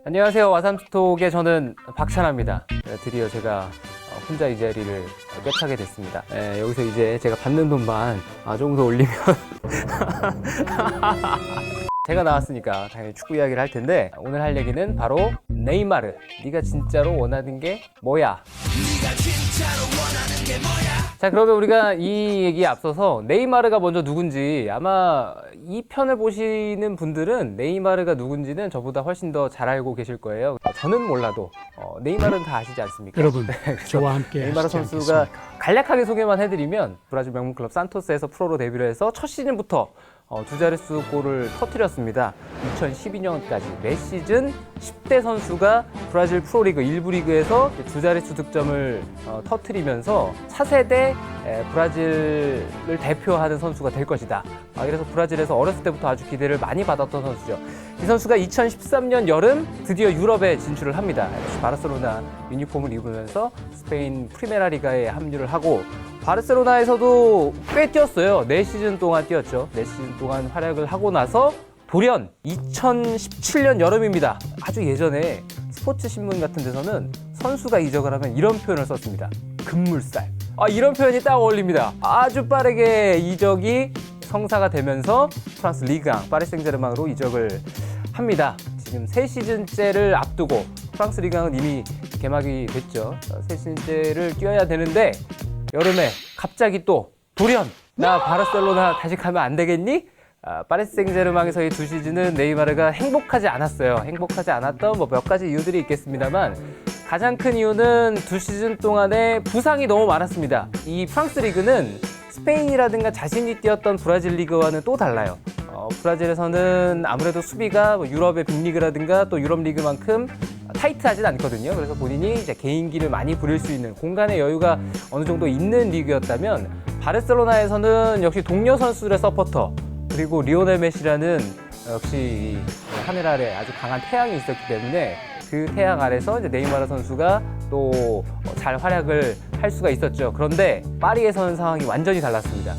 안녕하세요. 와삼스톡의 저는 박찬하입니다. 드디어 제가 혼자 이 자리를 꿰차게 됐습니다. 여기서 이제 제가 받는 돈만 조금 더 올리면 제가 나왔으니까 당연히 축구 이야기를 할 텐데, 오늘 할 얘기는 바로 네이마르. 네가 진짜로 원하는 게 뭐야? 자, 그러면 우리가 이 얘기에 앞서서 네이마르가 먼저 누군지, 아마 이 편을 보시는 분들은 네이마르가 누군지는 저보다 훨씬 더 잘 알고 계실 거예요. 저는 몰라도 네이마르는 다 아시지 않습니까? 여러분, 네, 저와 함께 네이마르 하시지 선수가 않겠습니까? 간략하게 소개만 해드리면, 브라질 명문 클럽 산토스에서 프로로 데뷔를 해서 첫 시즌부터 두 자릿수 골을 터뜨렸습니다. 2012년까지 매 시즌 10대 선수가 브라질 프로리그 1부 리그에서 두 자릿수 득점을 터뜨리면서 차세대 브라질을 대표하는 선수가 될 것이다. 그래서 브라질에서 어렸을 때부터 아주 기대를 많이 받았던 선수죠. 이 선수가 2013년 여름 드디어 유럽에 진출을 합니다. 바르셀로나 유니폼을 입으면서 스페인 프리메라 리가에 합류를 하고, 바르셀로나에서도 꽤 뛰었어요. 4시즌 동안 뛰었죠. 4시즌 동안 활약을 하고 나서 돌연 2017년 여름입니다. 아주 예전에 스포츠 신문 같은 데서는 선수가 이적을 하면 이런 표현을 썼습니다. 급물살. 이런 표현이 딱 어울립니다. 아주 빠르게 이적이 성사가 되면서 프랑스 리그앙 파리 생제르맹으로 이적을 합니다. 지금 3시즌째를 앞두고, 프랑스 리그앙은 이미 개막이 됐죠. 3시즌째를 뛰어야 되는데 여름에 갑자기 또 돌연 나 바르셀로나 다시 가면 안 되겠니? 파리 생제르맹에서의 2시즌은 네이마르가 행복하지 않았어요. 행복하지 않았던 몇 가지 이유들이 있겠습니다만, 가장 큰 이유는 2시즌 동안에 부상이 너무 많았습니다. 이 프랑스 리그는 스페인이라든가 자신이 뛰었던 브라질 리그와는 또 달라요. 브라질에서는 아무래도 수비가 유럽의 빅리그라든가 또 유럽 리그만큼 타이트하진 않거든요. 그래서 본인이 이제 개인기를 많이 부릴 수 있는 공간의 여유가 어느 정도 있는 리그였다면, 바르셀로나에서는 역시 동료 선수들의 서포터, 그리고 리오넬 메시라는 역시 하늘 아래 아주 강한 태양이 있었기 때문에 그 태양 아래서 이제 네이마르 선수가 또 잘 활약을 할 수가 있었죠. 그런데 파리에서는 상황이 완전히 달랐습니다.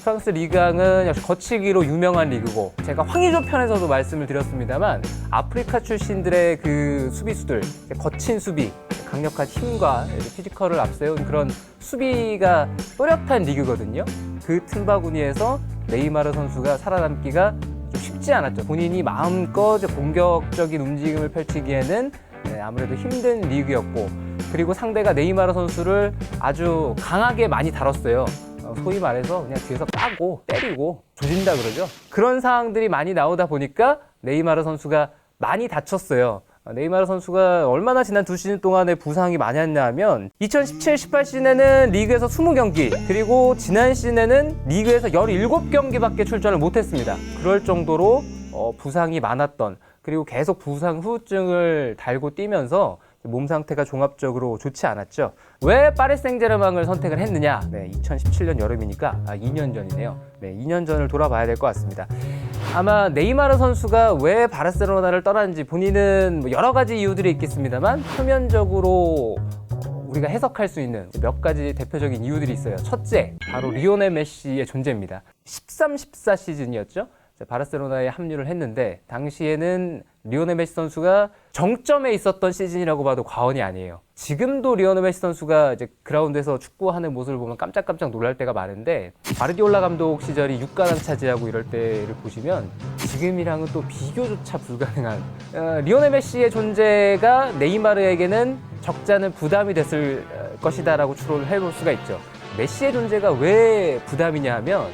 프랑스 리그앙은 역시 거칠기로 유명한 리그고, 제가 황의조 편에서도 말씀을 드렸습니다만, 아프리카 출신들의 그 수비수들, 거친 수비, 강력한 힘과 피지컬을 앞세운 그런 수비가 또렷한 리그거든요. 그 틈바구니에서 네이마르 선수가 살아남기가 좀 쉽지 않았죠. 본인이 마음껏 공격적인 움직임을 펼치기에는 아무래도 힘든 리그였고, 그리고 상대가 네이마르 선수를 아주 강하게 많이 다뤘어요. 소위 말해서 그냥 뒤에서 까고 때리고 조진다 그러죠. 그런 상황들이 많이 나오다 보니까 네이마르 선수가 많이 다쳤어요. 네이마르 선수가 얼마나 지난 2시즌 동안에 부상이 많았냐 하면, 2017-18 시즌에는 리그에서 20경기, 그리고 지난 시즌에는 리그에서 17경기밖에 출전을 못했습니다. 그럴 정도로 부상이 많았던, 그리고 계속 부상 후유증을 달고 뛰면서 몸 상태가 종합적으로 좋지 않았죠. 왜 파리 생제르맹을 선택을 했느냐? 2017년 여름이니까 2년 전이네요. 2년 전을 돌아봐야 될 것 같습니다. 아마 네이마르 선수가 왜 바르셀로나를 떠났는지 본인은 여러 가지 이유들이 있겠습니다만, 표면적으로 우리가 해석할 수 있는 몇 가지 대표적인 이유들이 있어요. 첫째, 바로 리오넬 메시의 존재입니다. 13-14 시즌이었죠. 바르셀로나에 합류를 했는데, 당시에는 리오넬 메시 선수가 정점에 있었던 시즌이라고 봐도 과언이 아니에요. 지금도 리오넬 메시 선수가 이제 그라운드에서 축구하는 모습을 보면 깜짝깜짝 놀랄 때가 많은데, 바르디올라 감독 시절이 6관왕 차지하고 이럴 때를 보시면 지금이랑은 또 비교조차 불가능한, 리오넬 메시의 존재가 네이마르에게는 적잖은 부담이 됐을 것이다라고 추론을 해볼 수가 있죠. 메시의 존재가 왜 부담이냐 하면,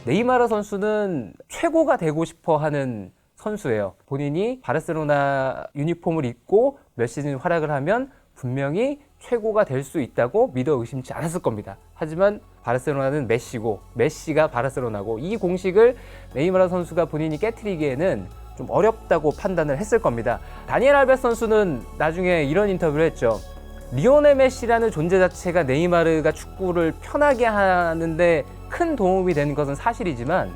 네이마르 선수는 최고가 되고 싶어 하는 선수예요. 본인이 바르셀로나 유니폼을 입고 몇 시즌 활약을 하면 분명히 최고가 될 수 있다고 믿어 의심치 않았을 겁니다. 하지만 바르셀로나는 메시고, 메시가 바르셀로나고, 이 공식을 네이마르 선수가 본인이 깨트리기에는 좀 어렵다고 판단을 했을 겁니다. 다니엘 알베스 선수는 나중에 이런 인터뷰를 했죠. 리오넬 메시라는 존재 자체가 네이마르가 축구를 편하게 하는데 큰 도움이 되는 것은 사실이지만,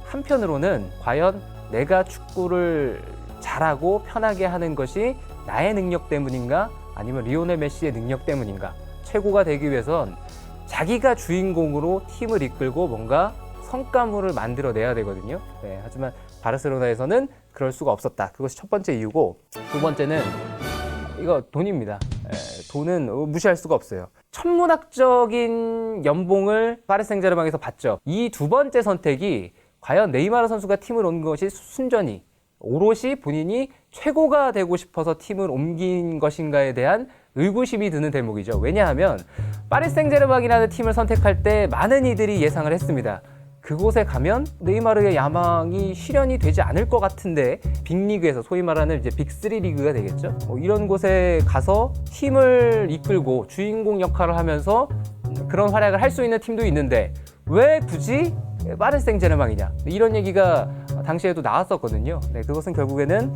한편으로는 과연 내가 축구를 잘하고 편하게 하는 것이 나의 능력 때문인가, 아니면 리오넬 메시의 능력 때문인가? 최고가 되기 위해선 자기가 주인공으로 팀을 이끌고 뭔가 성과물을 만들어내야 되거든요. 하지만 바르셀로나에서는 그럴 수가 없었다. 그것이 첫 번째 이유고, 두 번째는 이거 돈입니다. 돈은 무시할 수가 없어요. 천문학적인 연봉을 파리 생제르맹에서 받죠. 이 두 번째 선택이 과연 네이마르 선수가 팀을 온 것이 순전히 오롯이 본인이 최고가 되고 싶어서 팀을 옮긴 것인가에 대한 의구심이 드는 대목이죠. 왜냐하면 파리 생제르맹이라는 팀을 선택할 때 많은 이들이 예상을 했습니다. 그곳에 가면 네이마르의 야망이 실현이 되지 않을 것 같은데, 빅리그에서 소위 말하는 이제 빅3 리그가 되겠죠. 이런 곳에 가서 팀을 이끌고 주인공 역할을 하면서 그런 활약을 할 수 있는 팀도 있는데 왜 굳이 파리 생제르맹이냐, 이런 얘기가 당시에도 나왔었거든요. 네, 그것은 결국에는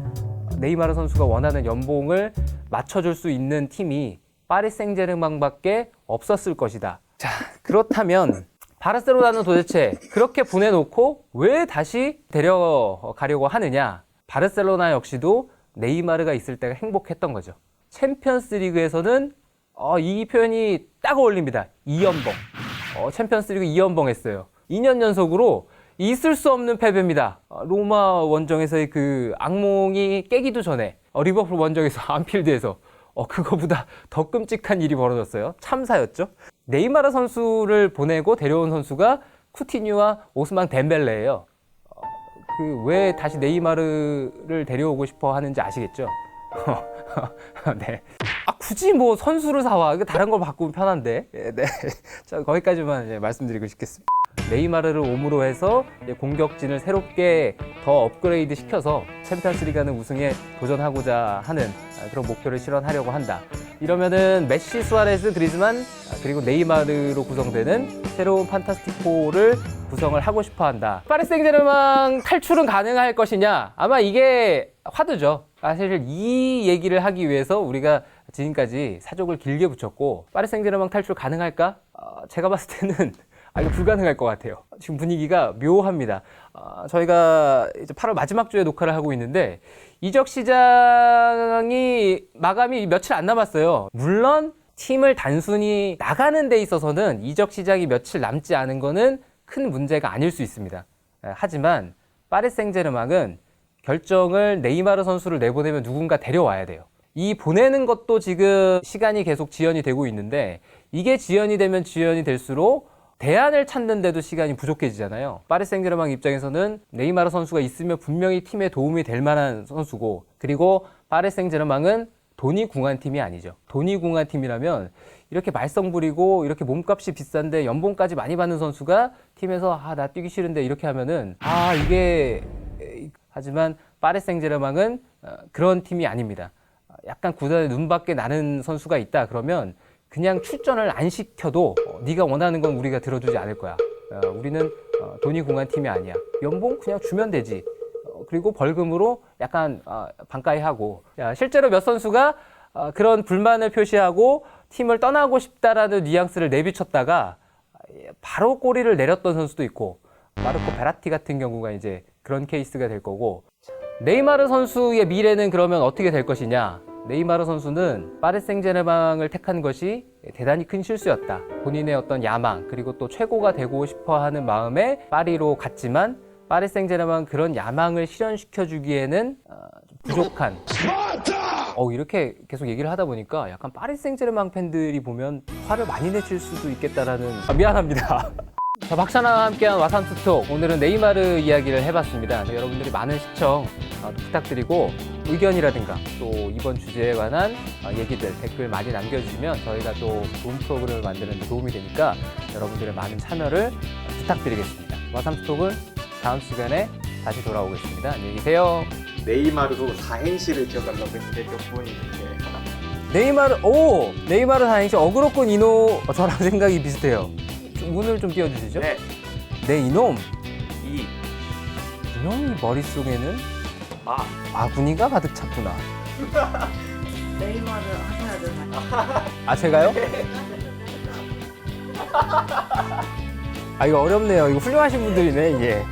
네이마르 선수가 원하는 연봉을 맞춰줄 수 있는 팀이 파리 생제르맹밖에 없었을 것이다. 자, 그렇다면 바르셀로나는 도대체 그렇게 보내놓고 왜 다시 데려가려고 하느냐? 바르셀로나 역시도 네이마르가 있을 때가 행복했던 거죠. 챔피언스 리그에서는 이 표현이 딱 어울립니다. 2연봉. 챔피언스 리그 2연봉 했어요. 2년 연속으로 있을 수 없는 패배입니다. 로마 원정에서의 그 악몽이 깨기도 전에 리버풀 원정에서 안필드에서 그거보다 더 끔찍한 일이 벌어졌어요. 참사였죠. 네이마르 선수를 보내고 데려온 선수가 쿠티뉴와 오스만 덴벨레예요. 왜 다시 네이마르를 데려오고 싶어 하는지 아시겠죠? 네. 굳이 뭐 선수를 사와. 다른 걸 바꾸면 편한데. 네. 자, 거기까지만 이제 말씀드리고 싶겠습니다. 네이마르를 옴으로 해서 공격진을 새롭게 더 업그레이드 시켜서 챔피언스 리그는 우승에 도전하고자 하는 그런 목표를 실현하려고 한다. 이러면은 메시, 수아레스, 그리즈만 그리고 네이마르로 구성되는 새로운 판타스티코를 구성을 하고 싶어 한다. 파리 생제르맹 탈출은 가능할 것이냐? 아마 이게 화두죠. 사실 이 얘기를 하기 위해서 우리가 지금까지 사족을 길게 붙였고, 파리 생제르맹 탈출 가능할까? 제가 봤을 때는 이거 불가능할 것 같아요. 지금 분위기가 묘합니다. 저희가 이제 8월 마지막 주에 녹화를 하고 있는데 이적 시장이 마감이 며칠 안 남았어요. 물론 팀을 단순히 나가는 데 있어서는 이적 시장이 며칠 남지 않은 거는 큰 문제가 아닐 수 있습니다. 하지만 파리 생제르맹은 결정을 네이마르 선수를 내보내면 누군가 데려와야 돼요. 이 보내는 것도 지금 시간이 계속 지연이 되고 있는데, 이게 지연이 되면 지연이 될수록 대안을 찾는데도 시간이 부족해지잖아요. 파리 생제르맹 입장에서는 네이마르 선수가 있으면 분명히 팀에 도움이 될 만한 선수고, 그리고 파리 생제르맹은 돈이 궁한 팀이 아니죠. 돈이 궁한 팀이라면 이렇게 말썽 부리고 이렇게 몸값이 비싼데 연봉까지 많이 받는 선수가 팀에서 나 뛰기 싫은데 이렇게 하면은 이게, 하지만 파리 생제르맹은 그런 팀이 아닙니다. 약간 구단의 눈밖에 나는 선수가 있다 그러면 그냥 출전을 안 시켜도 네가 원하는 건 우리가 들어주지 않을 거야. 우리는 돈이 궁한 팀이 아니야. 연봉 그냥 주면 되지. 그리고 벌금으로 약간 반가이 하고. 실제로 몇 선수가 그런 불만을 표시하고 팀을 떠나고 싶다라는 뉘앙스를 내비쳤다가 바로 꼬리를 내렸던 선수도 있고, 마르코 베라티 같은 경우가 이제 그런 케이스가 될 거고. 네이마르 선수의 미래는 그러면 어떻게 될 것이냐? 네이마르 선수는 파리 생제르맹을 택한 것이 대단히 큰 실수였다. 본인의 어떤 야망, 그리고 또 최고가 되고 싶어 하는 마음에 파리로 갔지만, 파리 생제르맹 그런 야망을 실현시켜주기에는 부족한. 이렇게 계속 얘기를 하다 보니까 약간 파리 생제르맹 팬들이 보면 화를 많이 내칠 수도 있겠다라는. 미안합니다. 자, 박찬아와 함께한 와삼투톡, 오늘은 네이마르 이야기를 해봤습니다. 여러분들이 많은 시청 부탁드리고, 의견이라든가 또 이번 주제에 관한 얘기들 댓글 많이 남겨주시면 저희가 또 좋은 프로그램을 만드는 데 도움이 되니까 여러분들의 많은 참여를 부탁드리겠습니다. 와삼투톡은 다음 시간에 다시 돌아오겠습니다. 안녕히 계세요. 네이마르도 4행시를 기억하려고 했는데 몇 분이 이렇게 네이마르 다행히 어그로꾼 이노, 저랑 생각이 비슷해요. 문을 좀 띄워주시죠. 네. 네, 이놈. 이 이놈이 머릿속에는 마구니가 가득 찼구나. 네이마르 하셔야 되나? 제가요? 이거 어렵네요. 이거 훌륭하신 분들이네, 이게.